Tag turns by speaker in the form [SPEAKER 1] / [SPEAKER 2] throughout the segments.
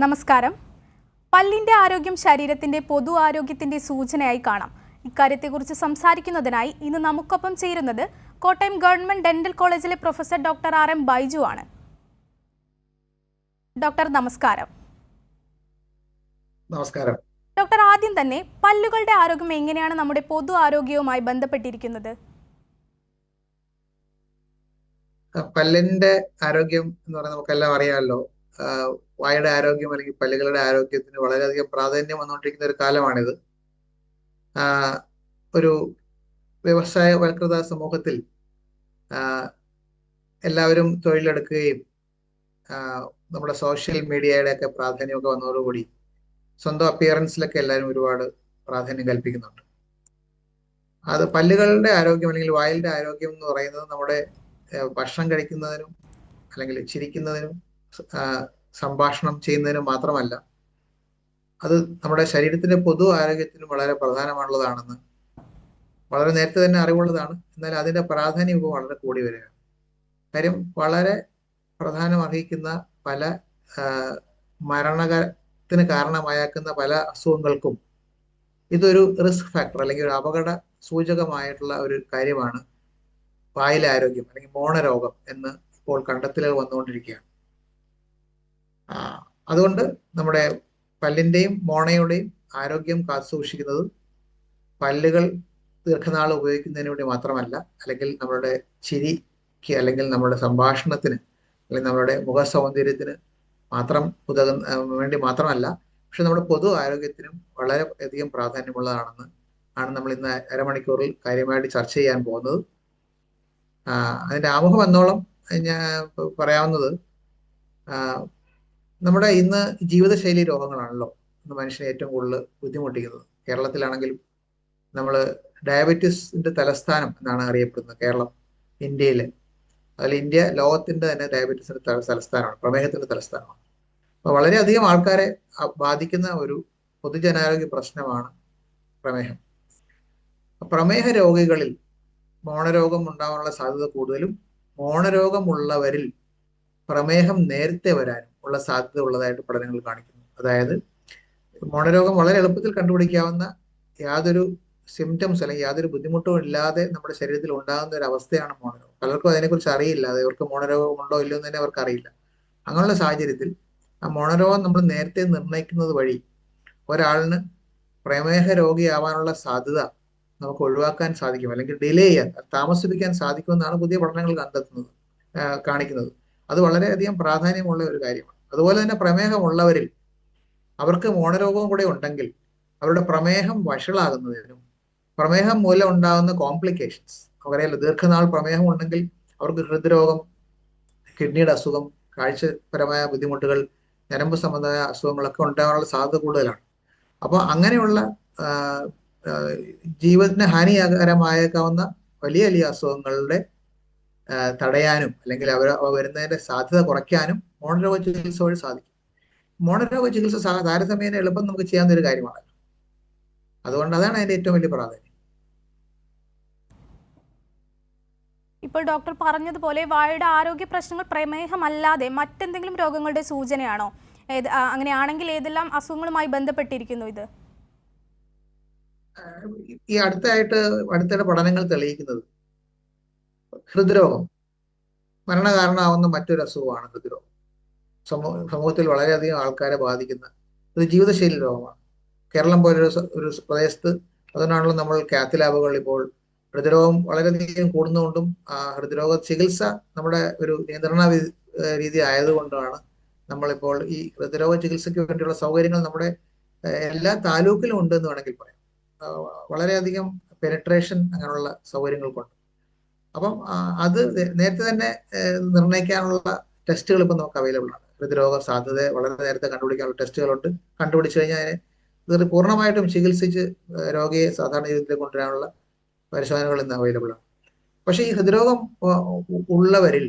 [SPEAKER 1] നമസ്കാരം. പല്ലിന്റെ ആരോഗ്യം ശരീരത്തിന്റെ പൊതു ആരോഗ്യത്തിന്റെ സൂചനയായി കാണാം. ഇക്കാര്യത്തെക്കുറിച്ച് സംസാരിക്കുന്നതിനായി ഇന്ന് നമുക്കൊപ്പം ചേരുന്നത് കോട്ടയം ഗവൺമെന്റ് ഡെന്റൽ കോളേജിലെ professor doctor R M Baiju ആണ്. ഡോക്ടർ നമസ്കാരം.
[SPEAKER 2] നമസ്കാരം.
[SPEAKER 1] ഡോക്ടർ, ആദ്യം തന്നെ പല്ലുകളുടെ ആരോഗ്യം എങ്ങനെയാണ് നമ്മുടെ പൊതു ആരോഗ്യവുമായി ബന്ധപ്പെട്ടിരിക്കുന്നത്?
[SPEAKER 2] പല്ലിന്റെ ആരോഗ്യം എന്ന് പറഞ്ഞാൽ നമുക്കെല്ലാം അറിയാമല്ലോ. വായുടെ ആരോഗ്യം അല്ലെങ്കിൽ പല്ലുകളുടെ ആരോഗ്യത്തിന് വളരെയധികം പ്രാധാന്യം വന്നുകൊണ്ടിരിക്കുന്ന ഒരു കാലമാണിത്. ഒരു വ്യവസായവൽകൃത സമൂഹത്തിൽ എല്ലാവരും തൊഴിലെടുക്കുകയും നമ്മുടെ സോഷ്യൽ മീഡിയയുടെ ഒക്കെ പ്രാധാന്യമൊക്കെ വന്നതോടുകൂടി സ്വന്തം അപ്പിയറൻസിലൊക്കെ എല്ലാവരും ഒരുപാട് പ്രാധാന്യം കൽപ്പിക്കുന്നുണ്ട്. അത് പല്ലുകളുടെ ആരോഗ്യം അല്ലെങ്കിൽ വായിലിന്റെ ആരോഗ്യം എന്ന് പറയുന്നത് നമ്മുടെ ഭക്ഷണം കഴിക്കുന്നതിനും അല്ലെങ്കിൽ ചിരിക്കുന്നതിനും സംഭാഷണം ചെയ്യുന്നതിനും മാത്രമല്ല, അത് നമ്മുടെ ശരീരത്തിന്റെ പൊതു ആരോഗ്യത്തിനും വളരെ പ്രധാനമാണുള്ളതാണെന്ന് വളരെ നേരത്തെ തന്നെ അറിവുള്ളതാണ്. എന്നാൽ അതിന്റെ പ്രാധാന്യം ഇപ്പോൾ വളരെ കൂടി വരികയാണ്. കാര്യം വളരെ പ്രധാനം അർഹിക്കുന്ന പല മരണത്തിന് കാരണമായേക്കുന്ന പല അസുഖങ്ങൾക്കും ഇതൊരു റിസ്ക് ഫാക്ടർ അല്ലെങ്കിൽ ഒരു അപകട സൂചകമായിട്ടുള്ള ഒരു കാര്യമാണ് വായിലെ ആരോഗ്യം അല്ലെങ്കിൽ മോണരോഗം എന്ന് ഇപ്പോൾ കണ്ടെത്തലുകൾ വന്നുകൊണ്ടിരിക്കുകയാണ്. അതുകൊണ്ട് നമ്മുടെ പല്ലിന്റെയും മോണയുടെയും ആരോഗ്യം കാത്തുസൂക്ഷിക്കുന്നത് പല്ലുകൾ ദീർഘനാൾ ഉപയോഗിക്കുന്നതിന് വേണ്ടി മാത്രമല്ല, അല്ലെങ്കിൽ നമ്മുടെ ചിരിക്ക് അല്ലെങ്കിൽ നമ്മുടെ സംഭാഷണത്തിന് അല്ലെങ്കിൽ നമ്മുടെ മുഖ സൗന്ദര്യത്തിന് മാത്രം വേണ്ടി മാത്രമല്ല, പക്ഷെ നമ്മുടെ പൊതു ആരോഗ്യത്തിനും വളരെ അധികം പ്രാധാന്യമുള്ളതാണെന്ന് നമ്മൾ ഇന്ന് അരമണിക്കൂറിൽ കാര്യമായിട്ട് ചർച്ച ചെയ്യാൻ പോകുന്നത്. അതിന്റെ ആമുഖം എന്നോളം ഞാൻ പറയാവുന്നത്, നമ്മുടെ ഇന്ന് ജീവിതശൈലി രോഗങ്ങളാണല്ലോ ഇന്ന് മനുഷ്യനെ ഏറ്റവും കൂടുതൽ ബുദ്ധിമുട്ടിക്കുന്നത്. കേരളത്തിലാണെങ്കിലും നമ്മൾ ഡയബറ്റീസിന്റെ തലസ്ഥാനം എന്നാണ് അറിയപ്പെടുന്നത് കേരളം ഇന്ത്യയിലെ. അതിൽ ഇന്ത്യ ലോകത്തിന്റെ തന്നെ ഡയബറ്റീസിന്റെ തലസ്ഥാനമാണ്, പ്രമേഹത്തിന്റെ തലസ്ഥാനമാണ്. അപ്പോൾ വളരെയധികം ആൾക്കാരെ ബാധിക്കുന്ന ഒരു പൊതുജനാരോഗ്യ പ്രശ്നമാണ് പ്രമേഹം. പ്രമേഹ രോഗികളിൽ മോണരോഗം ഉണ്ടാകാനുള്ള സാധ്യത കൂടുതലും മോണരോഗമുള്ളവരിൽ പ്രമേഹം നേരത്തെ വരാനും ഉള്ള സാധ്യത ഉള്ളതായിട്ട് പഠനങ്ങൾ കാണിക്കുന്നു. അതായത് മോണരോഗം വളരെ എളുപ്പത്തിൽ കണ്ടുപിടിക്കാവുന്ന യാതൊരു സിംറ്റംസ് അല്ലെങ്കിൽ യാതൊരു ബുദ്ധിമുട്ടും ഇല്ലാതെ നമ്മുടെ ശരീരത്തിൽ ഉണ്ടാകുന്ന ഒരു അവസ്ഥയാണ് മോണരോഗം. പലർക്കും അതിനെക്കുറിച്ച് അറിയില്ല, ഇവർക്ക് മോണരോഗം ഉണ്ടോ ഇല്ലയോ എന്ന് തന്നെ അവർക്ക് അറിയില്ല. അങ്ങനെയുള്ള സാഹചര്യത്തിൽ ആ മോണരോഗം നമ്മൾ നേരത്തെ നിർണ്ണയിക്കുന്നത് വഴി ഒരാളിന് പ്രമേഹ രോഗിയാവാനുള്ള സാധ്യത നമുക്ക് ഒഴിവാക്കാൻ സാധിക്കും, അല്ലെങ്കിൽ ഡിലേ ചെയ്യാൻ, താമസിപ്പിക്കാൻ സാധിക്കുമെന്നാണ് പുതിയ പഠനങ്ങൾ കാണിക്കുന്നത്. അത് വളരെയധികം പ്രാധാന്യമുള്ള ഒരു കാര്യമാണ്. അതുപോലെ തന്നെ പ്രമേഹമുള്ളവരിൽ അവർക്ക് മോണരോഗവും കൂടെ ഉണ്ടെങ്കിൽ അവരുടെ പ്രമേഹം വഷളാകുന്നതിനും പ്രമേഹം മൂലം ഉണ്ടാകുന്ന കോംപ്ലിക്കേഷൻസ് അവരെയല്ല, ദീർഘനാൾ പ്രമേഹം ഉണ്ടെങ്കിൽ അവർക്ക് ഹൃദ്രോഗം, കിഡ്നിയുടെ അസുഖം, കാഴ്ചപരമായ ബുദ്ധിമുട്ടുകൾ, ഞരമ്പ് സംബന്ധമായ അസുഖങ്ങളൊക്കെ ഉണ്ടാകാനുള്ള സാധ്യത കൂടുതലാണ്. അപ്പോൾ അങ്ങനെയുള്ള ജീവന് ഹാനികരമായേക്കാവുന്ന വലിയ വലിയ അസുഖങ്ങളുടെ തടയാനും അല്ലെങ്കിൽ അവ വരുന്നതിന്റെ സാധ്യത കുറയ്ക്കാനും മോണരോഗ ചികിത്സ വഴി സാധിക്കും. മോണരോഗ ചികിത്സ താരതമ്യേന എളുപ്പം നമുക്ക് ചെയ്യാവുന്ന ഒരു കാര്യമാണ്. അതുകൊണ്ട് അതാണ് അതിന്റെ ഏറ്റവും വലിയ പ്രാധാന്യം.
[SPEAKER 1] ഇപ്പോൾ ഡോക്ടർ പറഞ്ഞതുപോലെ വായുടെ ആരോഗ്യ പ്രശ്നങ്ങൾ പ്രമേഹമല്ലാതെ മറ്റെന്തെങ്കിലും രോഗങ്ങളുടെ സൂചനയാണോ? അങ്ങനെയാണെങ്കിൽ ഏതെല്ലാം അസുഖങ്ങളുമായി ബന്ധപ്പെട്ടിരിക്കുന്നു ഇത്?
[SPEAKER 2] ഈ അടുത്തിടെ പഠനങ്ങൾ തെളിയിക്കുന്നത് ഹൃദ്രോഗം മരണകാരണമാവുന്ന മറ്റൊരു അസുഖമാണ് ഹൃദ്രോഗം. സമൂഹത്തിൽ വളരെയധികം ആൾക്കാരെ ബാധിക്കുന്ന ഒരു ജീവിതശൈലി രോഗമാണ്. കേരളം പോലൊരു പ്രദേശത്ത് അതുകൊണ്ടാണല്ലോ നമ്മൾ കാത്ത് ലാബുകൾ ഇപ്പോൾ ഹൃദ്രോഗം വളരെയധികം കൂടുന്നതുകൊണ്ടും ഹൃദ്രോഗ ചികിത്സ നമ്മുടെ ഒരു നിയന്ത്രണ രീതി ആയതുകൊണ്ടാണ് നമ്മളിപ്പോൾ ഈ ഹൃദ്രോഗ ചികിത്സയ്ക്ക് വേണ്ടിയുള്ള സൗകര്യങ്ങൾ നമ്മുടെ എല്ലാ താലൂക്കിലും ഉണ്ട് എന്ന് വേണമെങ്കിൽ പറയാം. വളരെയധികം പെനിട്രേഷൻ അങ്ങനെയുള്ള സൗകര്യങ്ങൾക്കുണ്ട്. അപ്പം അത് നേരത്തെ തന്നെ നിർണ്ണയിക്കാനുള്ള ടെസ്റ്റുകൾ ഇപ്പം നമുക്ക് അവൈലബിൾ ആണ്. ഹൃദ്രോഗ സാധ്യത വളരെ നേരത്തെ കണ്ടുപിടിക്കാനുള്ള ടെസ്റ്റുകളുണ്ട്. കണ്ടുപിടിച്ചു കഴിഞ്ഞാൽ ഇത് പൂർണ്ണമായിട്ടും ചികിത്സിച്ച് രോഗിയെ സാധാരണ ജീവിതത്തിലേക്ക് കൊണ്ടുവരാനുള്ള പരിശോധനകൾ ഇന്ന് അവൈലബിൾ ആണ്. പക്ഷേ ഈ ഹൃദ്രോഗം ഉള്ളവരിൽ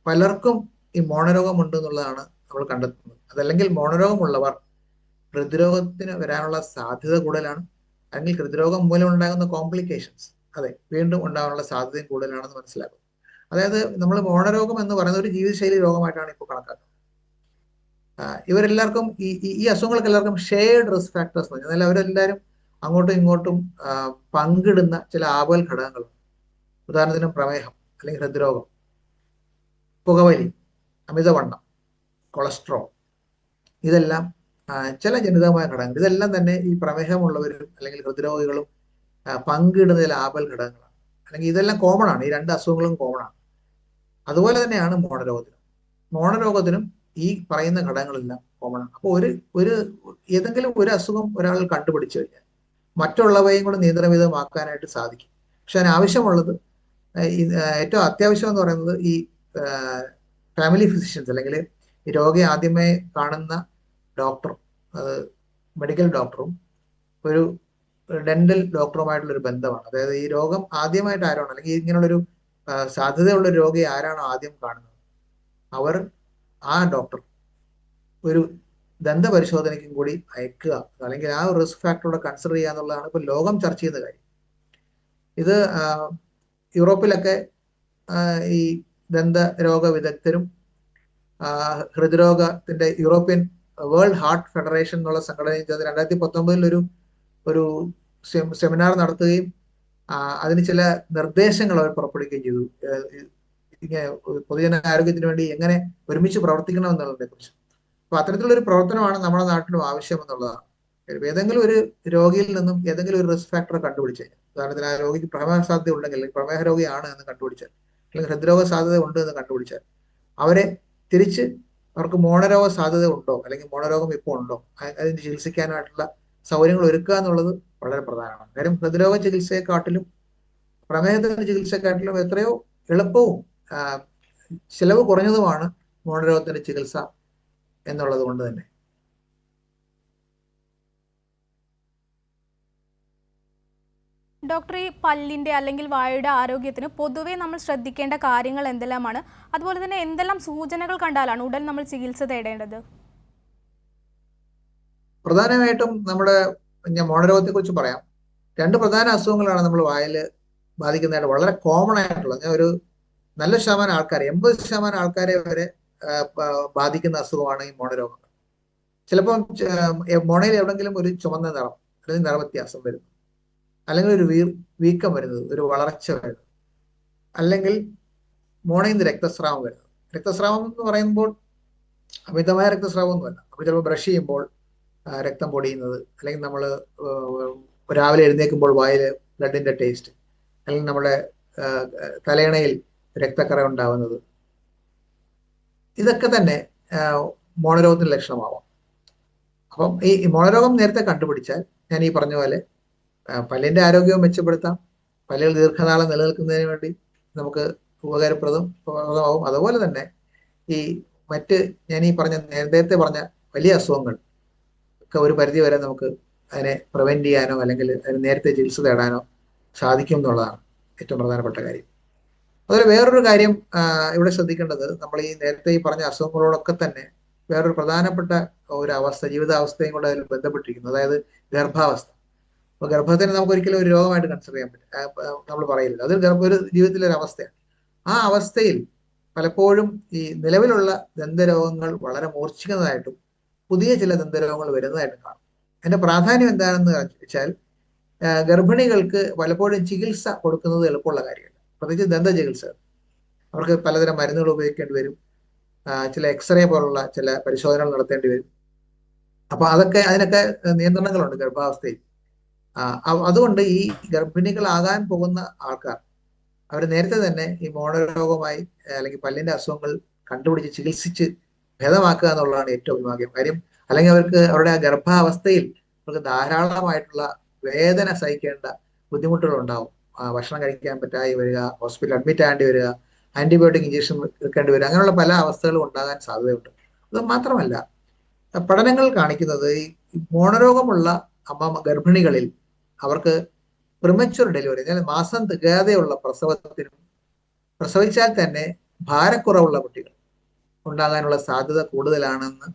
[SPEAKER 2] പലർക്കും ഈ മോണരോഗം ഉണ്ട് എന്നുള്ളതാണ് നമ്മൾ കണ്ടെത്തുന്നത്. അതല്ലെങ്കിൽ മോണരോഗമുള്ളവർ ഹൃദ്രോഗത്തിന് വരാനുള്ള സാധ്യത കൂടുതലാണ്, അല്ലെങ്കിൽ ഹൃദ്രോഗം മൂലം ഉണ്ടാകുന്ന കോംപ്ലിക്കേഷൻസ് വീണ്ടും ഉണ്ടാകാനുള്ള സാധ്യതയും കൂടുതലാണെന്ന് മനസ്സിലാക്കും. അതായത് നമ്മൾ മോണരോഗം എന്ന് പറയുന്ന ഒരു ജീവിതശൈലി രോഗമായിട്ടാണ് ഇപ്പോൾ കണക്കാക്കുന്നത്. ഇവരെല്ലാവർക്കും ഈ അസുഖങ്ങൾക്ക് എല്ലാവർക്കും ഷെയർഡ് റിസ്ക് ഫാക്ടേഴ്സ് എന്ന് പറഞ്ഞാൽ അവരെല്ലാവരും അങ്ങോട്ടും ഇങ്ങോട്ടും പങ്കിടുന്ന ചില ആപൽ ഘടകങ്ങളുണ്ട്. ഉദാഹരണത്തിന് പ്രമേഹം അല്ലെങ്കിൽ ഹൃദ്രോഗം, പുകവലി, അമിതവണ്ണം, കൊളസ്ട്രോൾ, ഇതെല്ലാം ചില ജനിതകമായ ഘടകങ്ങൾ. ഇതെല്ലാം തന്നെ ഈ പ്രമേഹമുള്ളവരും അല്ലെങ്കിൽ ഹൃദ്രോഗികളും പങ്കിടുന്ന ചില ആപൽ ഘടകങ്ങളാണ്. അല്ലെങ്കിൽ ഇതെല്ലാം കോമൺ ആണ്, ഈ രണ്ട് അസുഖങ്ങളും കോമൺ ആണ്. അതുപോലെ തന്നെയാണ് മോണരോഗത്തിനും ഈ പറയുന്ന ഘടകങ്ങളെല്ലാം കോമൺ ആണ്. അപ്പോൾ ഒരു ഏതെങ്കിലും ഒരു അസുഖം ഒരാൾ കണ്ടുപിടിച്ചു കഴിഞ്ഞാൽ മറ്റുള്ളവയും കൂടെ നിയന്ത്രണവിധമാക്കാനായിട്ട് സാധിക്കും. പക്ഷെ അതിനാവശ്യമുള്ളത് ഏറ്റവും അത്യാവശ്യം എന്ന് പറയുന്നത് ഈ ഫാമിലി ഫിസിഷ്യൻസ് അല്ലെങ്കിൽ ഈ രോഗി ആദ്യമേ കാണുന്ന ഡോക്ടർ, അത് മെഡിക്കൽ ഡോക്ടറും ഒരു ഡെന്റൽ ഡോക്ടറുമായിട്ടുള്ള ഒരു ബന്ധമാണ്. അതായത് ഈ രോഗം ആദ്യമായിട്ട് ആരാണോ അല്ലെങ്കിൽ ഇങ്ങനെയുള്ളൊരു സാധ്യതയുള്ള രോഗി ആരാണോ ആദ്യം കാണുന്നത്, അവർ ആ ഡോക്ടർ ഒരു ദന്ത പരിശോധനയ്ക്കും കൂടി അയക്കുക, അല്ലെങ്കിൽ ആ ഒരു റിസ്ക് ഫാക്ടറോടെ കൺസിഡർ ചെയ്യുക എന്നുള്ളതാണ് ഇപ്പോൾ ലോകം ചർച്ച ചെയ്യുന്ന കാര്യം. ഇത് യൂറോപ്പിലൊക്കെ ഈ ദന്ത രോഗ വിദഗ്ധരും ഹൃദ്രോഗത്തിന്റെ യൂറോപ്യൻ വേൾഡ് ഹാർട്ട് ഫെഡറേഷൻ എന്നുള്ള സംഘടനയും ചേർന്ന് 2019 ഒരു സെമിനാർ നടത്തുകയും അതിന് ചില നിർദ്ദേശങ്ങൾ അവർ പുറപ്പെടുവിക്കുകയും ചെയ്തു. ഇങ്ങനെ പൊതുജന ആരോഗ്യത്തിന് വേണ്ടി എങ്ങനെ ഒരുമിച്ച് പ്രവർത്തിക്കണം എന്നുള്ളതിനെ കുറിച്ച്. അപ്പൊ അത്തരത്തിലുള്ള ഒരു പ്രവർത്തനമാണ് നമ്മുടെ നാട്ടിലും ആവശ്യം എന്നുള്ളതാണ്. ഏതെങ്കിലും ഒരു രോഗിയിൽ നിന്നും ഏതെങ്കിലും ഒരു റിസ്ക് ഫാക്ടർ കണ്ടുപിടിച്ചു കഴിഞ്ഞാൽ, ഉദാഹരണത്തിന് ആ രോഗിക്ക് പ്രമേഹ സാധ്യത ഉണ്ടെങ്കിൽ, പ്രമേഹ രോഗിയാണ് എന്ന് കണ്ടുപിടിച്ചാൽ, അല്ലെങ്കിൽ ഹൃദ്രോഗ സാധ്യത ഉണ്ട് എന്ന് കണ്ടുപിടിച്ചാൽ, അവരെ തിരിച്ച് അവർക്ക് മോണരോഗ സാധ്യത ഉണ്ടോ അല്ലെങ്കിൽ മോണരോഗം ഇപ്പോൾ ഉണ്ടോ, അതിന് ചികിത്സിക്കാനായിട്ടുള്ള സൗകര്യങ്ങൾ ഒരുക്കുക എന്നുള്ളത് വളരെ പ്രധാനമാണ്. കാര്യം ഹൃദ്രോഗ ചികിത്സയെക്കാട്ടിലും പ്രമേഹത്തിന്റെ ചികിത്സയെക്കാട്ടിലും എത്രയോ എളുപ്പവും ചിലവ് കുറഞ്ഞതുമാണ് മോണരോഗത്തിന്റെ ചികിത്സ എന്നുള്ളത് കൊണ്ട് തന്നെ.
[SPEAKER 1] ഡോക്ടർ, ഈ പല്ലിൻ്റെ അല്ലെങ്കിൽ വായയുടെ ആരോഗ്യത്തിന് പൊതുവെ നമ്മൾ ശ്രദ്ധിക്കേണ്ട കാര്യങ്ങൾ എന്തെല്ലാമാണ്? അതുപോലെ തന്നെ എന്തെല്ലാം സൂചനകൾ കണ്ടാലാണ് ഉടൻ നമ്മൾ ചികിത്സ തേടേണ്ടത്?
[SPEAKER 2] പ്രധാനമായിട്ടും ഞാൻ മോണരോഗത്തെ കുറിച്ച് പറയാം. രണ്ട് പ്രധാന അസുഖങ്ങളാണ് നമ്മൾ വായിൽ ബാധിക്കുന്നതായിട്ട് വളരെ കോമൺ ആയിട്ടുള്ളത്. ഞാൻ ഒരു നല്ല ശതമാനം ആൾക്കാർ, 80% ആൾക്കാരെ വരെ ബാധിക്കുന്ന അസുഖമാണ് ഈ മോണരോഗം. ചിലപ്പം മോണയിൽ എവിടെങ്കിലും ഒരു ചുമന്ന നിറം അല്ലെങ്കിൽ നിറവ്യത്യാസം വരുന്നു, അല്ലെങ്കിൽ ഒരു വീക്കം വരുന്നത്, ഒരു വളർച്ച വരുന്നത്, അല്ലെങ്കിൽ മോണയിൽ നിന്ന് രക്തസ്രാവം വരുന്നത്. രക്തസ്രാവം എന്ന് പറയുമ്പോൾ അമിതമായ രക്തസ്രാവം ഒന്നുമല്ല. നമ്മൾ ചിലപ്പോൾ ബ്രഷ് ചെയ്യുമ്പോൾ രക്തം പൊടിയുന്നത്, അല്ലെങ്കിൽ നമ്മൾ രാവിലെ എഴുന്നേൽക്കുമ്പോൾ വായിൽ ബ്ലഡിന്റെ ടേസ്റ്റ്, അല്ലെങ്കിൽ നമ്മുടെ തലയണയിൽ രക്തക്കറ ഉണ്ടാവുന്നത്, ഇതൊക്കെ തന്നെ മോണരോഗത്തിന്റെ ലക്ഷണമാവാം. അപ്പം ഈ മോണരോഗം നേരത്തെ കണ്ടുപിടിച്ചാൽ ഞാൻ ഈ പറഞ്ഞ പോലെ പല്ലിന്റെ ആരോഗ്യവും മെച്ചപ്പെടുത്താം, പല്ലുകൾ ദീർഘനാളം നിലനിൽക്കുന്നതിന് വേണ്ടി നമുക്ക് ഉപകാരപ്രദമാവും. അതുപോലെ തന്നെ ഈ ഞാൻ ഈ നേരത്തെ പറഞ്ഞ വലിയ അസുഖങ്ങൾ ഒക്കെ ഒരു പരിധി വരെ നമുക്ക് അതിനെ പ്രിവെന്റ് ചെയ്യാനോ അല്ലെങ്കിൽ അതിന് നേരത്തെ ചികിത്സ തേടാനോ സാധിക്കും എന്നുള്ളതാണ് ഏറ്റവും പ്രധാനപ്പെട്ട കാര്യം. അതുപോലെ വേറൊരു കാര്യം ഇവിടെ ശ്രദ്ധിക്കേണ്ടത്, നമ്മൾ ഈ നേരത്തെ ഈ പറഞ്ഞ അസുഖങ്ങളോടൊക്കെ തന്നെ വേറൊരു പ്രധാനപ്പെട്ട ഒരു അവസ്ഥ, ജീവിതാവസ്ഥയും കൂടെ അതിൽ ബന്ധപ്പെട്ടിരിക്കുന്നു. അതായത് ഗർഭാവസ്ഥ. അപ്പൊ ഗർഭത്തിന് നമുക്ക് ഒരിക്കലും ഒരു രോഗമായിട്ട് കൺസിഡർ ചെയ്യാൻ പറ്റില്ല, നമ്മൾ പറയില്ല. അത് ഒരു ജീവിതത്തിലെ ഒരു അവസ്ഥയാണ്. ആ അവസ്ഥയിൽ പലപ്പോഴും ഈ നിലവിലുള്ള ദന്തരോഗങ്ങൾ വളരെ മൂർച്ഛിക്കുന്നതായിട്ടും പുതിയ ചില ദന്തരോഗങ്ങൾ വരുന്നതായിട്ടും കാണും. അതിന്റെ പ്രാധാന്യം എന്താണെന്ന് വെച്ചാൽ ഗർഭിണികൾക്ക് പലപ്പോഴും ചികിത്സ കൊടുക്കുന്നത് എളുപ്പമുള്ള കാര്യമല്ല, പ്രത്യേകിച്ച് ദന്ത ചികിത്സ. അവർക്ക് പലതരം മരുന്നുകൾ ഉപയോഗിക്കേണ്ടി വരും, ചില എക്സ്റേ പോലുള്ള ചില പരിശോധനകൾ നടത്തേണ്ടി വരും. അപ്പൊ അതിനൊക്കെ നിയന്ത്രണങ്ങളുണ്ട് ഗർഭാവസ്ഥയിൽ. അതുകൊണ്ട് ഈ ഗർഭിണികളാകാൻ പോകുന്ന ആൾക്കാർ അവർ നേരത്തെ തന്നെ ഈ മോണരോഗമായി അല്ലെങ്കിൽ പല്ലിന്റെ അസുഖങ്ങൾ കണ്ടുപിടിച്ച് ചികിത്സിച്ച് ഭേദമാക്കുക എന്നുള്ളതാണ് ഏറ്റവും അഭിമാനം കാര്യം. അല്ലെങ്കിൽ അവരുടെ ആ ഗർഭാവസ്ഥയിൽ അവർക്ക് ധാരാളമായിട്ടുള്ള വേദന സഹിക്കേണ്ട ബുദ്ധിമുട്ടുകൾ ഉണ്ടാവും. ഭക്ഷണം കഴിക്കാൻ പറ്റാതെ വരിക, ഹോസ്പിറ്റലിൽ അഡ്മിറ്റ് ആകേണ്ടി വരിക, ആന്റിബയോട്ടിക് ഇഞ്ചക്ഷൻ എടുക്കേണ്ടി വരിക, അങ്ങനെയുള്ള പല അവസ്ഥകളും ഉണ്ടാകാൻ സാധ്യതയുണ്ട്. അത് മാത്രമല്ല, പഠനങ്ങൾ കാണിക്കുന്നത് ഈ മോണരോഗമുള്ള ഗർഭിണികളിൽ അവർക്ക് പ്രിമച്വർ ഡെലിവറി, അതായത് മാസം തികയാതെയുള്ള പ്രസവിച്ചാൽ തന്നെ ഭാരക്കുറവുള്ള കുട്ടികൾ ഉണ്ടാകാനുള്ള സാധ്യത കൂടുതലാണെന്ന്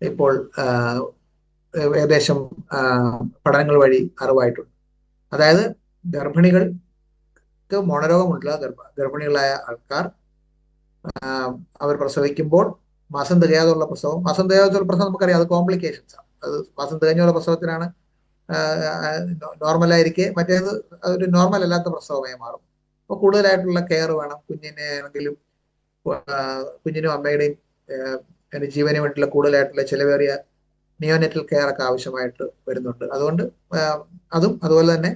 [SPEAKER 2] ഇപ്പോൾ ഏകദേശം പഠനങ്ങൾ വഴി അറിവായിട്ടുണ്ട്. അതായത് ഗർഭിണികൾക്ക് മോണരോഗമുള്ള ഗർഭിണികളായ ആൾക്കാർ അവർ പ്രസവിക്കുമ്പോൾ മാസം തികയാതുള്ള പ്രസവം. മാസം തികയാതുള്ള പ്രസവം നമുക്കറിയാം, അത് കോംപ്ലിക്കേഷൻസ് ആണ്. അത് മാസം തികഞ്ഞുള്ള പ്രസവത്തിനാണ് നോർമലായിരിക്കെ മറ്റേത് ഒരു നോർമൽ അല്ലാത്ത പ്രസവമായി മാറും. അപ്പോൾ കൂടുതലായിട്ടുള്ള കെയർ വേണം കുഞ്ഞിനെ ആണെങ്കിലും കുഞ്ഞിനും അമ്മയുടെയും അതിന്റെ ജീവന് വേണ്ടിയുള്ള കൂടുതലായിട്ടുള്ള ചിലവേറിയ നിയോനെറ്റൽ കെയർ ഒക്കെ ആവശ്യമായിട്ട് വരുന്നുണ്ട്. അതുകൊണ്ട് അതും അതുപോലെ തന്നെ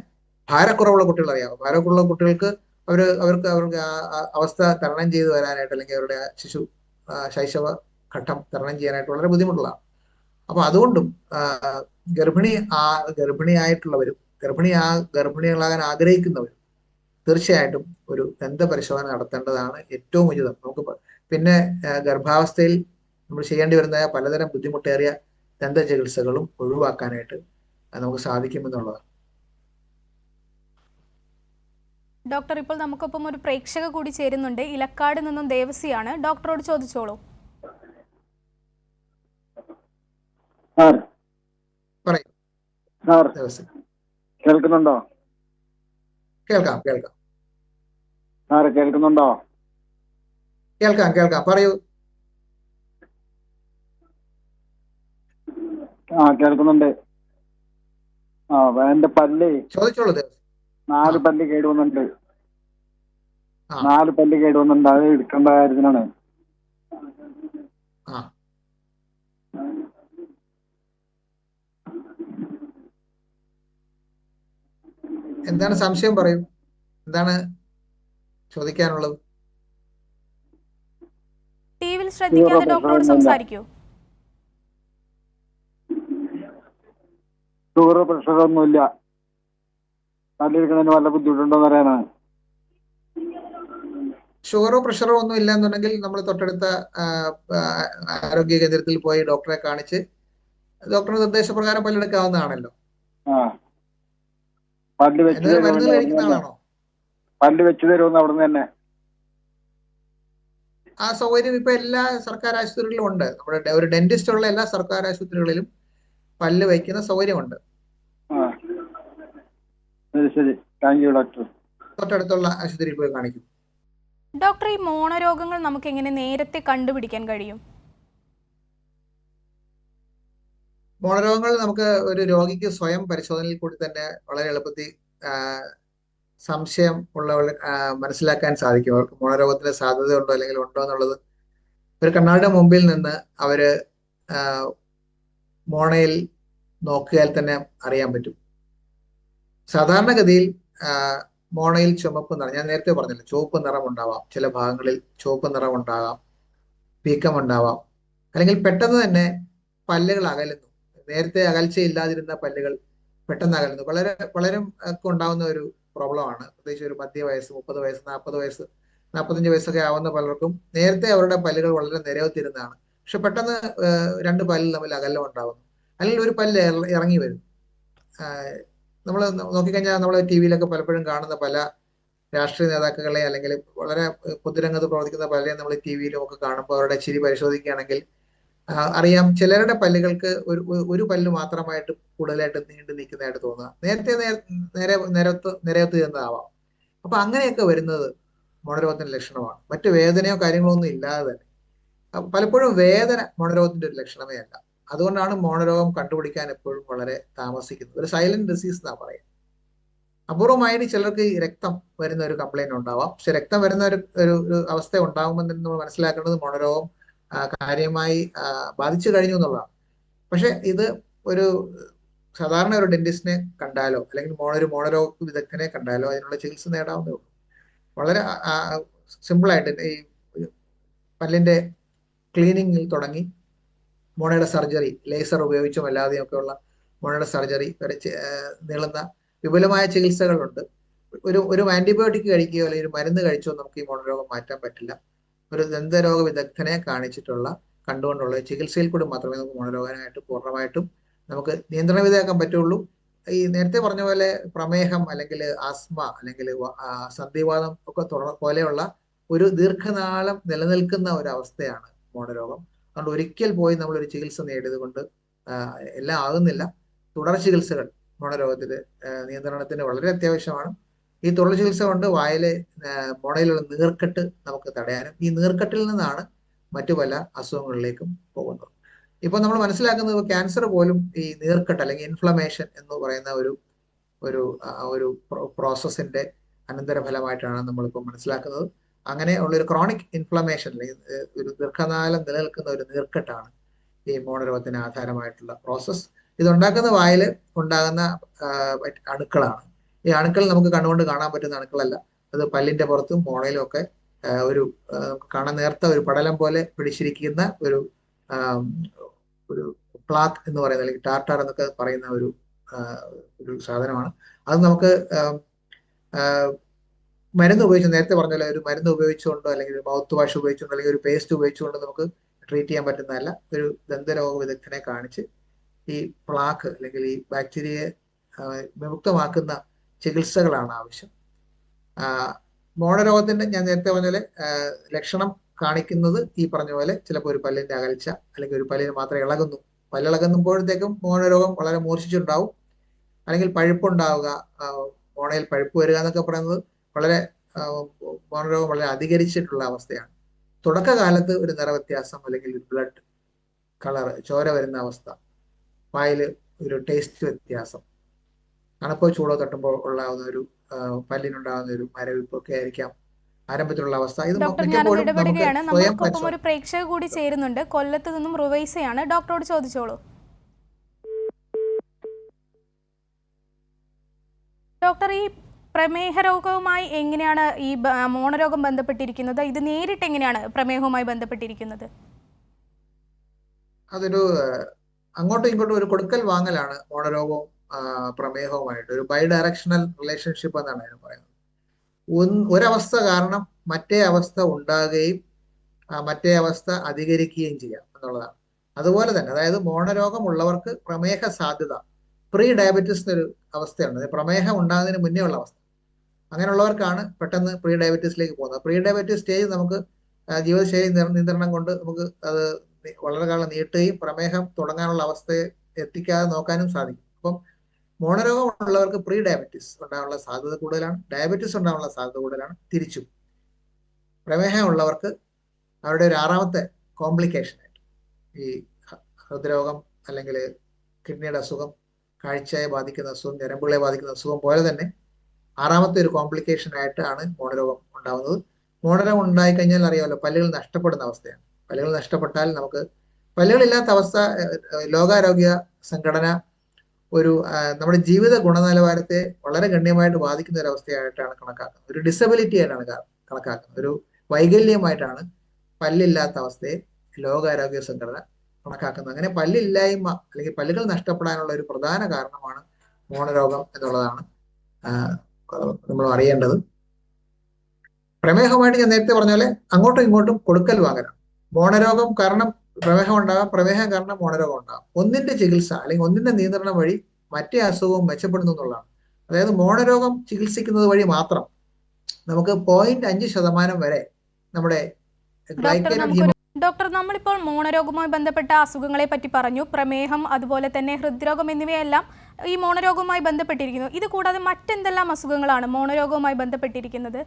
[SPEAKER 2] ഭാരക്കുറവുള്ള കുട്ടികൾ അറിയാം. ഭാരക്കുറവുള്ള കുട്ടികൾക്ക് അവർക്ക് അവസ്ഥ തരണം ചെയ്ത് വരാനായിട്ട്, അല്ലെങ്കിൽ അവരുടെ ശൈശവ ഘട്ടം തരണം ചെയ്യാനായിട്ട് വളരെ ബുദ്ധിമുട്ടുള്ളതാണ്. അപ്പൊ അതുകൊണ്ടും ഗർഭിണിയായിട്ടുള്ളവരും ഗർഭിണികളാകാൻ ആഗ്രഹിക്കുന്നവരും തീർച്ചയായിട്ടും ഒരു ദന്തപരിശോധന നടത്തേണ്ടതാണ് ഏറ്റവും ഉചിതം. നമുക്ക് പിന്നെ ഗർഭാവസ്ഥയിൽ നമ്മൾ ചെയ്യേണ്ടി വരുന്ന പലതരം ബുദ്ധിമുട്ടേറിയ ദന്ത ചികിത്സകളും ഒഴിവാക്കാനായിട്ട് നമുക്ക് സാധിക്കുമെന്നുള്ളതാണ്.
[SPEAKER 1] ഡോക്ടർ, ഇപ്പോൾ നമുക്കൊപ്പം ഒരു പ്രേക്ഷക കൂടി ചേരുന്നുണ്ട്. ഇലക്കാട് നിന്നും ദേവസിയാണ്. ഡോക്ടറോട് ചോദിച്ചോളൂ.
[SPEAKER 3] കേൾക്കുന്നുണ്ടോ?
[SPEAKER 2] കേൾക്കാം.
[SPEAKER 3] സാറ് കേൾക്കുന്നുണ്ടോ?
[SPEAKER 2] കേൾക്കാം. പറയൂ.
[SPEAKER 3] കേൾക്കുന്നുണ്ട്. എന്റെ പല്ല്
[SPEAKER 2] ചോദിച്ചോളൂ.
[SPEAKER 3] 4 പല്ല് കേടുവന്നുണ്ട്. 4 പല്ല് കേടുവന്നുണ്ട്. അത് എടുക്കേണ്ട കാര്യത്തിനാണ്.
[SPEAKER 2] എന്താണ് സംശയം? പറയൂ, എന്താണ് ചോദിക്കാനുള്ളത്?
[SPEAKER 1] ടിവിയിൽ ശ്രദ്ധിക്കാതെ ഡോക്ടറോട് സംസാരിക്കൂ.
[SPEAKER 3] ഷുഗർ പ്രഷറൊന്നുമില്ല. പല്ലെടുക്കുന്നതിന് വല്ല ബുദ്ധിമുട്ടുണ്ടോന്ന് അറിയാനാണ്.
[SPEAKER 2] ഷുഗറോ പ്രഷറോ ഒന്നും ഇല്ല എന്നുണ്ടെങ്കിൽ നമ്മൾ തൊട്ടടുത്ത ആരോഗ്യ കേന്ദ്രത്തിൽ പോയി ഡോക്ടറെ കാണിച്ച് ഡോക്ടറുടെ നിർദ്ദേശപ്രകാരം പല്ലെടുക്കാവുന്നതാണല്ലോ. മരുന്നുകൾ കഴിക്കുന്ന ആളാണോ?
[SPEAKER 3] പല്ല് വെച്ച് തരുമെന്ന് അവിടുന്ന് തന്നെ.
[SPEAKER 2] ആ സൗകര്യം ഇപ്പൊ എല്ലാ സർക്കാർ ആശുപത്രികളിലും ഉണ്ട്. നമ്മുടെ ഒരു ഡെന്റിസ്റ്റ് ഉള്ള എല്ലാ സർക്കാർ ആശുപത്രികളിലും പല്ല് വയ്ക്കുന്ന സൗകര്യമുണ്ട്.
[SPEAKER 3] ശരി, താങ്ക് യു ഡോക്ടർ.
[SPEAKER 2] തൊട്ടടുത്തുള്ള ആശുപത്രിയിൽ പോയി കാണിക്കും.
[SPEAKER 1] ഡോക്ടർ, ഈ മോണരോഗങ്ങൾ നമുക്ക് എങ്ങനെ നേരത്തെ കണ്ടുപിടിക്കാൻ കഴിയും?
[SPEAKER 2] മോണരോഗങ്ങൾ നമുക്ക് ഒരു രോഗിക്ക് സ്വയം പരിശോധനയിൽ കൂടി തന്നെ വളരെ എളുപ്പത്തിൽ സംശയം ഉള്ളവർ മനസ്സിലാക്കാൻ സാധിക്കും. അവർക്ക് മോണരോഗത്തിന് സാധ്യതയുണ്ടോ അല്ലെങ്കിൽ ഉണ്ടോ എന്നുള്ളത് ഒരു കണ്ണാടിയുടെ മുമ്പിൽ നിന്ന് അവര് മോണയിൽ നോക്കിയാൽ തന്നെ അറിയാൻ പറ്റും. സാധാരണഗതിയിൽ മോണയിൽ ചുമപ്പ് നിറം, ഞാൻ നേരത്തെ പറഞ്ഞില്ല, ചുവപ്പ് നിറം ഉണ്ടാവാം, ചില ഭാഗങ്ങളിൽ ചുവപ്പ് നിറം ഉണ്ടാകാം, വീക്കം ഉണ്ടാവാം, അല്ലെങ്കിൽ പെട്ടെന്ന് തന്നെ പല്ലുകൾ അകലുന്നു. നേരത്തെ അകൽച്ചയില്ലാതിരുന്ന പല്ലുകൾ പെട്ടെന്ന് അകലുന്നു. വളരെ ഒക്കെ ഉണ്ടാവുന്ന ഒരു പ്രോബ്ലമാണ്. പ്രത്യേകിച്ച് ഒരു മധ്യവയസ്സ്, 30 വയസ്സ്, 40 വയസ്സ്, 45 വയസ്സൊക്കെ ആവുന്ന പലർക്കും നേരത്തെ അവരുടെ പല്ലുകൾ വളരെ നിരവത്തിരുന്നതാണ്. പക്ഷെ പെട്ടെന്ന് 2 പല്ലിൽ തമ്മിൽ അകലം ഉണ്ടാവുന്നു, അല്ലെങ്കിൽ ഒരു പല്ല് ഇറങ്ങി വരും. നമ്മൾ നോക്കിക്കഴിഞ്ഞാൽ നമ്മൾ ടി വിയിലൊക്കെ പലപ്പോഴും കാണുന്ന പല രാഷ്ട്രീയ നേതാക്കളെ, അല്ലെങ്കിൽ വളരെ പൊതുരംഗത്ത് പ്രവർത്തിക്കുന്ന പലരെയും നമ്മൾ ടി വിയിലും ഒക്കെ കാണുമ്പോൾ അവരുടെ ചിരി പരിശോധിക്കുകയാണെങ്കിൽ അറിയാം, ചിലരുടെ പല്ലുകൾക്ക് ഒരു പല്ല് മാത്രമായിട്ട് കൂടുതലായിട്ട് നീണ്ടു നിൽക്കുന്നതായിട്ട് തോന്നുക. നേരത്തെ നിരവത്ത് ചെന്നതാവാം. അപ്പൊ അങ്ങനെയൊക്കെ വരുന്നത് മോണരോഗത്തിന്റെ ലക്ഷണമാണ്. മറ്റു വേദനയോ കാര്യങ്ങളോ ഒന്നും ഇല്ലാതെ തന്നെ. പലപ്പോഴും വേദന മോണരോഗത്തിന്റെ ഒരു ലക്ഷണമേ അല്ല. അതുകൊണ്ടാണ് മോണരോഗം കണ്ടുപിടിക്കാൻ എപ്പോഴും വളരെ താമസിക്കുന്നത്. ഒരു സൈലന്റ് ഡിസീസ് എന്നാ പറയുക. അപൂർവമായിട്ട് ചിലർക്ക് ഈ രക്തം വരുന്ന ഒരു കംപ്ലൈന്റ് ഉണ്ടാവാം. പക്ഷെ രക്തം വരുന്ന ഒരു അവസ്ഥ ഉണ്ടാകുമ്പോൾ തന്നെ നമ്മൾ മനസ്സിലാക്കേണ്ടത് മോണരോഗം കാര്യമായി ബാധിച്ചു കഴിഞ്ഞു എന്നുള്ളതാണ്. പക്ഷെ ഇത് ഒരു സാധാരണ ഒരു ഡെന്റിസ്റ്റിനെ കണ്ടാലോ അല്ലെങ്കിൽ മോണരോഗ വിദഗ്ധനെ കണ്ടാലോ അതിനുള്ള ചികിത്സ നേടാവുന്നേ ഉള്ളൂ. വളരെ സിമ്പിളായിട്ട് ഈ പല്ലിന്റെ ക്ലീനിങ്ങിൽ തുടങ്ങി മോണയുടെ സർജറി, ലേസർ ഉപയോഗിച്ചും അല്ലാതെയും ഒക്കെയുള്ള മോണയുടെ സർജറി വരെ നീളുന്ന വിപുലമായ ചികിത്സകളുണ്ട്. ഒരു ആന്റിബയോട്ടിക് കഴിക്കുകയോ അല്ലെങ്കിൽ ഒരു മരുന്ന് കഴിച്ചോ നമുക്ക് ഈ മോണരോഗം മാറ്റാൻ പറ്റില്ല. ഒരു ദന്തരോഗ വിദഗ്ധനെ കണ്ടുകൊണ്ടുള്ള ചികിത്സയിൽ കൂടി മാത്രമേ നമുക്ക് മോണരോഗമായിട്ട് പൂർണ്ണമായിട്ടും നമുക്ക് നിയന്ത്രണ വിധേയമാക്കാൻ പറ്റുള്ളൂ. ഈ നേരത്തെ പറഞ്ഞ പോലെ പ്രമേഹം അല്ലെങ്കിൽ ആസ്മ അല്ലെങ്കിൽ സന്ധിവാതം ഒക്കെ പോലെയുള്ള ഒരു ദീർഘനാളം നിലനിൽക്കുന്ന ഒരു അവസ്ഥയാണ് മോണരോഗം. അതുകൊണ്ട് ഒരിക്കൽ പോയി നമ്മളൊരു ചികിത്സ നേടിയത് കൊണ്ട് എല്ലാം ആകുന്നില്ല. തുടർ ചികിത്സകൾ മോണരോഗത്തിന് നിയന്ത്രണത്തിന് വളരെ അത്യാവശ്യമാണ്. ഈ തുടർ ചികിത്സ കൊണ്ട് മോണയിലുള്ള നീർക്കെട്ട് നമുക്ക് തടയാനും, ഈ നീർക്കെട്ടിൽ നിന്നാണ് മറ്റു പല അസുഖങ്ങളിലേക്കും പോകുന്നത്. ഇപ്പൊ നമ്മൾ മനസ്സിലാക്കുന്നത് ക്യാൻസർ പോലും ഈ നീർക്കെട്ട് അല്ലെങ്കിൽ ഇൻഫ്ലമേഷൻ എന്ന് പറയുന്ന ഒരു പ്രോസസ്സിന്റെ അനന്തരഫലമായിട്ടാണ് നമ്മളിപ്പോൾ മനസ്സിലാക്കുന്നത്. അങ്ങനെ ഉള്ളൊരു ക്രോണിക് ഇൻഫ്ലമേഷൻ അല്ലെങ്കിൽ ഒരു ദീർഘകാലം നിലനിൽക്കുന്ന ഒരു നീർക്കെട്ടാണ് ഈ മോണരോഗത്തിന് ആധാരമായിട്ടുള്ള പ്രോസസ്സ്. ഇതുണ്ടാക്കുന്ന വായിൽ ഉണ്ടാകുന്ന അണുക്കളാണ്. ഈ അണുക്കൾ നമുക്ക് കണ്ണുകൊണ്ട് കാണാൻ പറ്റുന്ന അണുക്കളല്ല. അത് പല്ലിന്റെ പുറത്തും മോണയിലും ഒക്കെ ഒരു നമുക്ക് കാണാൻ നേർത്ത ഒരു പടലം പോലെ പിടിച്ചിരിക്കുന്ന ഒരു പ്ലാക്ക് എന്ന് പറയുന്ന അല്ലെങ്കിൽ ടാർട്ടാർ എന്നൊക്കെ പറയുന്ന ഒരു സാധനമാണ്. അത് നമുക്ക് മരുന്ന് ഉപയോഗിച്ച് നേരത്തെ പറഞ്ഞ ഒരു മരുന്ന് ഉപയോഗിച്ചുകൊണ്ടോ അല്ലെങ്കിൽ ഒരു മൗത്ത് വാഷ് ഉപയോഗിച്ചുകൊണ്ടോ അല്ലെങ്കിൽ ഒരു പേസ്റ്റ് ഉപയോഗിച്ചുകൊണ്ടോ നമുക്ക് ട്രീറ്റ് ചെയ്യാൻ പറ്റുന്നതല്ല. ഒരു ദന്തരോഗ വിദഗ്ധനെ കാണിച്ച് ഈ പ്ലാക്ക് അല്ലെങ്കിൽ ഈ ബാക്ടീരിയയെ വിമുക്തമാക്കുന്ന ചികിത്സകളാണ് ആവശ്യം. മോണരോഗത്തിന്റെ ഞാൻ നേരത്തെ പറഞ്ഞ പോലെ ലക്ഷണം കാണിക്കുന്നത് ഈ പറഞ്ഞ പോലെ ചിലപ്പോൾ ഒരു പല്ലിന്റെ അകൽച്ച അല്ലെങ്കിൽ ഒരു പല്ലിന് മാത്രം ഇളകുന്നു. പല്ലിളകുമ്പോഴത്തേക്കും മോണരോഗം വളരെ മൂർച്ഛിച്ചുണ്ടാവും. അല്ലെങ്കിൽ പഴുപ്പുണ്ടാവുക, മോണയിൽ പഴുപ്പ് വരിക എന്നൊക്കെ പറയുന്നത് വളരെ മോണരോഗം വളരെ അധികരിച്ചിട്ടുള്ള അവസ്ഥയാണ്. തുടക്കകാലത്ത് ഒരു നിറവ്യത്യാസം അല്ലെങ്കിൽ ഒരു ബ്ലഡ് കളർ ചോര വരുന്ന അവസ്ഥ, വായിൽ ഒരു ടേസ്റ്റ് വ്യത്യാസം, തണുപ്പോ ചൂടോ തട്ടുമ്പോൾ ഉണ്ടാകുന്ന ഒരു പല്ലിനുണ്ടാകുന്ന ഒരു മരവിപ്പൊക്കെ ആയിരിക്കാം ആരംഭത്തിലുള്ള അവസ്ഥ. ഇത്
[SPEAKER 1] ഡോക്ടർ, ഞാനൊന്ന് ഇടപെടുകയാണ്. നമ്മൾക്കൊപ്പം ഒരു പ്രേക്ഷക കൂടി ചേരുന്നുണ്ട്. കൊല്ലത്ത് നിന്നും റുവൈസയാണ്. ഡോക്ടറോട് ചോദിച്ചോളൂ. ഡോക്ടർ, ഈ പ്രമേഹ രോഗവുമായി എങ്ങനെയാണ് ഈ മോണരോഗം ബന്ധപ്പെട്ടിരിക്കുന്നത്? ഇത് നേരിട്ട് എങ്ങനെയാണ് പ്രമേഹവുമായി ബന്ധപ്പെട്ടിരിക്കുന്നത്?
[SPEAKER 2] അതൊരു അങ്ങോട്ടും ഇങ്ങോട്ടും ഒരു കൊടുക്കൽ വാങ്ങലാണ് മോണരോഗവും പ്രമേഹവുമായിട്ട്. ഒരു ബൈ ഡയറക്ഷണൽ റിലേഷൻഷിപ്പ് എന്നാണ് അതിന് പറയുന്നത്. ഒരവസ്ഥ കാരണം മറ്റേ അവസ്ഥ ഉണ്ടാകുകയും മറ്റേ അവസ്ഥ അധികരിക്കുകയും ചെയ്യാം എന്നുള്ളതാണ്. അതുപോലെ തന്നെ അതായത് മോണരോഗമുള്ളവർക്ക് പ്രമേഹ സാധ്യത, പ്രീ ഡയബറ്റിസ് എന്നൊരു അവസ്ഥയാണ്. പ്രമേഹം ഉണ്ടാകുന്നതിന് മുന്നേ ഉള്ള അവസ്ഥ. അങ്ങനെയുള്ളവർക്കാണ് പെട്ടെന്ന് പ്രീ ഡയബറ്റീസിലേക്ക് പോകുന്നത്. പ്രീ ഡയബറ്റീസ് സ്റ്റേജ് നമുക്ക് ജീവിതശൈലി നിയന്ത്രണം കൊണ്ട് നമുക്ക് അത് വളരെ കാലം നീട്ടുകയും പ്രമേഹം തുടങ്ങാനുള്ള അവസ്ഥയെ എത്തിക്കാതെ നോക്കാനും സാധിക്കും. അപ്പം മോണരോഗം ഉള്ളവർക്ക് പ്രീ ഡയബറ്റീസ് ഉണ്ടാകാനുള്ള സാധ്യത കൂടുതലാണ്, ഡയബറ്റീസ് ഉണ്ടാകാനുള്ള സാധ്യത കൂടുതലാണ്. തിരിച്ചും പ്രമേഹം ഉള്ളവർക്ക് അവരുടെ ഒരു ആറാമത്തെ കോംപ്ലിക്കേഷൻ ആയിട്ട് ഈ ഹൃദ്രോഗം അല്ലെങ്കിൽ കിഡ്നിയുടെ അസുഖം, കാഴ്ചയെ ബാധിക്കുന്ന അസുഖം, ഞരമ്പുകളെ ബാധിക്കുന്ന അസുഖം പോലെ തന്നെ ആറാമത്തെ ഒരു കോംപ്ലിക്കേഷൻ ആയിട്ടാണ് മോണരോഗം ഉണ്ടാകുന്നത്. മോണരോഗം ഉണ്ടായിക്കഴിഞ്ഞാൽ അറിയാമല്ലോ, പല്ലുകൾ നഷ്ടപ്പെടുന്ന അവസ്ഥയാണ്. പല്ലുകൾ നഷ്ടപ്പെട്ടാൽ നമുക്ക് പല്ലുകളില്ലാത്ത അവസ്ഥ ലോകാരോഗ്യ സംഘടന നമ്മുടെ ജീവിത ഗുണനിലവാരത്തെ വളരെ ഗണ്യമായിട്ട് ബാധിക്കുന്ന ഒരു അവസ്ഥയായിട്ടാണ് കണക്കാക്കുന്നത്. ഒരു ഡിസബിലിറ്റി ആയിട്ടാണ് കണക്കാക്കുന്നത്. ഒരു വൈകല്യമായിട്ടാണ് പല്ലില്ലാത്ത അവസ്ഥയെ ലോകാരോഗ്യ സംഘടന കണക്കാക്കുന്നത്. അങ്ങനെ പല്ലില്ലായ്മ അല്ലെങ്കിൽ പല്ലുകൾ നഷ്ടപ്പെടാനുള്ള ഒരു പ്രധാന കാരണമാണ് മോണരോഗം എന്നുള്ളതാണ് നമ്മൾ അറിയേണ്ടത്. പ്രമേഹമായിട്ട് ഞാൻ നേരത്തെ പറഞ്ഞ പോലെ അങ്ങോട്ടും ഇങ്ങോട്ടും കൊടുക്കൽ വാങ്ങലാണ്. മോണരോഗം കാരണം പ്രമേഹം ഉണ്ടാകാം, പ്രമേഹം കാരണം മോണരോഗം ഉണ്ടാകാം. ഒന്നിന്റെ ചികിത്സ അല്ലെങ്കിൽ ഒന്നിന്റെ നിയന്ത്രണം വഴി മറ്റേ അസുഖവും മെച്ചപ്പെടുന്നു എന്നുള്ളതാണ്. അതായത് മോണരോഗം ചികിത്സിക്കുന്നത് വഴി മാത്രം നമുക്ക് 0.5% വരെ നമ്മുടെ
[SPEAKER 1] ഡോക്ടർ, നമ്മളിപ്പോൾ മോണരോഗവുമായി ബന്ധപ്പെട്ട അസുഖങ്ങളെ പറ്റി പറഞ്ഞു. പ്രമേഹം, അതുപോലെ തന്നെ ഹൃദ്രോഗം എന്നിവയെല്ലാം ഈ മോണരോഗവുമായി ബന്ധപ്പെട്ടിരിക്കുന്നു. ഇത് കൂടാതെ മറ്റെന്തെല്ലാം അസുഖങ്ങളാണ് മോണരോഗവുമായി ബന്ധപ്പെട്ടിരിക്കുന്നത്?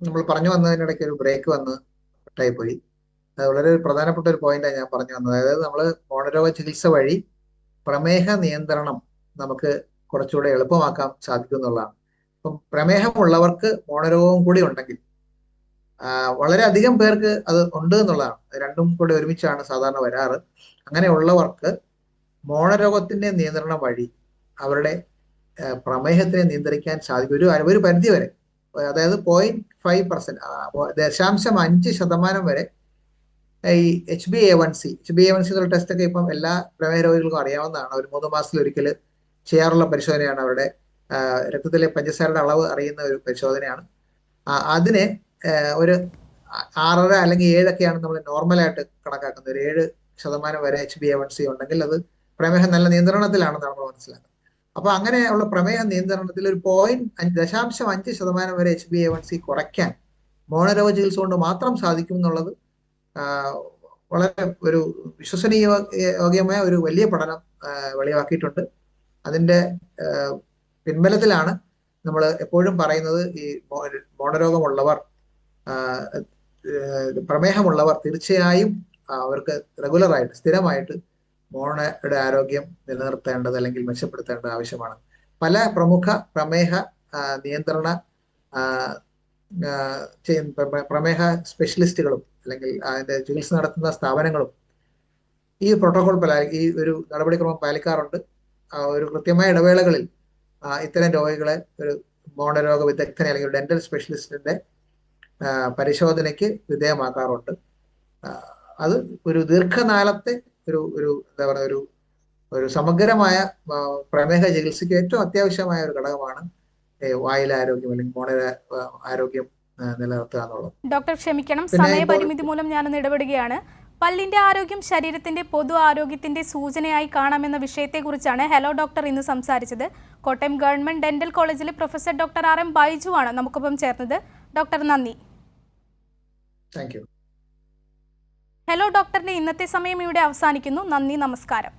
[SPEAKER 2] നമ്മൾ പറഞ്ഞു വന്നതിനിടയ്ക്ക് ഒരു ബ്രേക്ക് വന്ന് കട്ടായിപ്പോയി. അത് വളരെ പ്രധാനപ്പെട്ട ഒരു പോയിന്റാണ് ഞാൻ പറഞ്ഞു വന്നത്. അതായത് നമ്മൾ മോണരോഗ ചികിത്സ വഴി പ്രമേഹ നിയന്ത്രണം നമുക്ക് കുറച്ചുകൂടെ എളുപ്പമാക്കാൻ സാധിക്കും എന്നുള്ളതാണ്. അപ്പം പ്രമേഹമുള്ളവർക്ക് മോണരോഗവും കൂടി ഉണ്ടെങ്കിൽ വളരെയധികം പേർക്ക് അത് ഉണ്ട് എന്നുള്ളതാണ്. രണ്ടും കൂടി ഒരുമിച്ചാണ് സാധാരണ വരാറ്. അങ്ങനെയുള്ളവർക്ക് മോണരോഗത്തിന്റെ നിയന്ത്രണം വഴി അവരുടെ പ്രമേഹത്തിനെ നിയന്ത്രിക്കാൻ സാധിക്കും ഒരു പരിധി വരെ. അതായത് 0.5%, 0.5% വരെ ഈ HbA1c എന്നുള്ള ടെസ്റ്റ് ഒക്കെ ഇപ്പം എല്ലാ പ്രമേഹ രോഗികൾക്കും അറിയാവുന്നതാണ്. ഒരു 3 മാസത്തിൽ ഒരിക്കൽ ചെയ്യാറുള്ള പരിശോധനയാണ്. അവരുടെ രക്തത്തിലെ പഞ്ചസാരയുടെ അളവ് അറിയുന്ന ഒരു പരിശോധനയാണ്. അതിനെ ഒരു 6.5 അല്ലെങ്കിൽ 7 നമ്മൾ നോർമലായിട്ട് കണക്കാക്കുന്നത്. ഒരു 7% വരെ HbA1c ഉണ്ടെങ്കിൽ അത് പ്രമേഹം നല്ല നിയന്ത്രണത്തിലാണെന്ന് നമ്മൾ മനസ്സിലാക്കുന്നത്. അപ്പൊ അങ്ങനെയുള്ള പ്രമേഹ നിയന്ത്രണത്തിൽ ഒരു 0.5% വരെ HbA1c കുറയ്ക്കാൻ മോണരോഗ ചികിത്സ കൊണ്ട് മാത്രം സാധിക്കും എന്നുള്ളത് വളരെ ഒരു വിശ്വസനീയമായ ഒരു വലിയ പഠനം വെളിവാക്കിയിട്ടുണ്ട്. അതിന്റെ പിൻബലത്തിലാണ് നമ്മൾ എപ്പോഴും പറയുന്നത് ഈ മോണരോഗമുള്ളവർ പ്രമേഹമുള്ളവർ തീർച്ചയായും അവർക്ക് റെഗുലറായിട്ട് സ്ഥിരമായിട്ട് മോണയുടെ ആരോഗ്യം നിലനിർത്തേണ്ടത് അല്ലെങ്കിൽ മെച്ചപ്പെടുത്തേണ്ടത് ആവശ്യമാണ്. പല പ്രമുഖ പ്രമേഹ നിയന്ത്രണ പ്രമേഹ സ്പെഷ്യലിസ്റ്റുകളും അല്ലെങ്കിൽ അതിന്റെ ചികിത്സ നടത്തുന്ന സ്ഥാപനങ്ങളും ഈ പ്രോട്ടോകോൾ ഈ ഒരു നടപടിക്രമം പാലിക്കാറുണ്ട്. ഒരു കൃത്യമായ ഇടവേളകളിൽ ഇത്തരം രോഗികളെ ഒരു മോണരോഗ വിദഗ്ധനെ അല്ലെങ്കിൽ ഡെന്റൽ സ്പെഷ്യലിസ്റ്റിന്റെ പരിശോധനയ്ക്ക് വിധേയമാക്കാറുണ്ട്. അത് ഒരു ദീർഘകാലത്തെ ഒരു എന്താ പറയുക ഒരു സമഗ്രമായ പ്രമേഹ ചികിത്സയ്ക്ക് ഏറ്റവും അത്യാവശ്യമായ ഒരു ഘടകമാണ് വായിലെ ആരോഗ്യം അല്ലെങ്കിൽ മോണയുടെ ആരോഗ്യം നിലനിർത്തുക എന്നുള്ളത്.
[SPEAKER 1] ഡോക്ടർ ക്ഷമിക്കണം, സമയപരിമിതി മൂലം ഞാനൊന്ന് ഇടപെടുകയാണ്. പല്ലിന്റെ ആരോഗ്യം ശരീരത്തിന്റെ പൊതു ആരോഗ്യത്തിന്റെ സൂചനയായി കാണാമെന്ന വിഷയത്തെക്കുറിച്ചാണ് ഹലോ ഡോക്ടർ ഇന്ന് സംസാരിച്ചത്. കോട്ടയം ഗവൺമെന്റ് ഡെന്റൽ കോളേജിലെ പ്രൊഫസർ ഡോക്ടർ RM ബൈജു ആണ് നമുക്കൊപ്പം ചേർന്നത്. ഡോക്ടർ നന്ദി.
[SPEAKER 2] Thank you.
[SPEAKER 1] ഹലോ ഡോക്ടറിന്റെ ഇന്നത്തെ സമയം ഇവിടെ അവസാനിക്കുന്നു. നന്ദി, നമസ്കാരം.